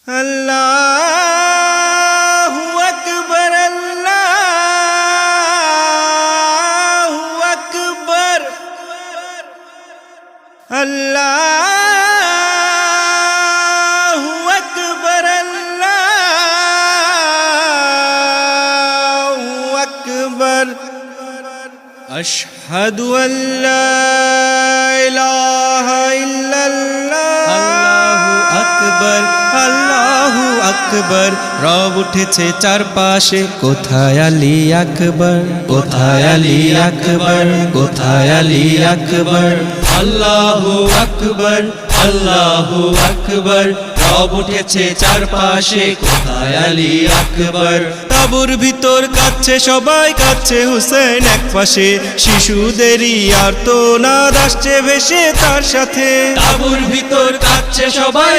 আল্লাহু আকবার, আল্লাহু আকবার, আল্লাহু আকবার, আল্লাহু আকবার। আশহাদু আল্লা ইলাহা ইল্লাল্লাহ। আল্লাহু আকবার, আল্লাহু আকবার। রব উঠেছে চারপাশে, কোথায় আলী আকবর, কোথায় আলী আকবর, কোথায় আলী আকবর। আল্লাহু আকবর, আল্লাহু আকবর। রব উঠেছে চারপাশে, কোথায় আলী আকবর। তাবুর ভিতর কাচ্ছে সবাই, কাচ্ছে হুসেন এক পাশে, শিশুদেরই আর্তনাদ আসছে ভেসে তার সাথে। তাবুর ভিতর কাচ্ছে সবাই।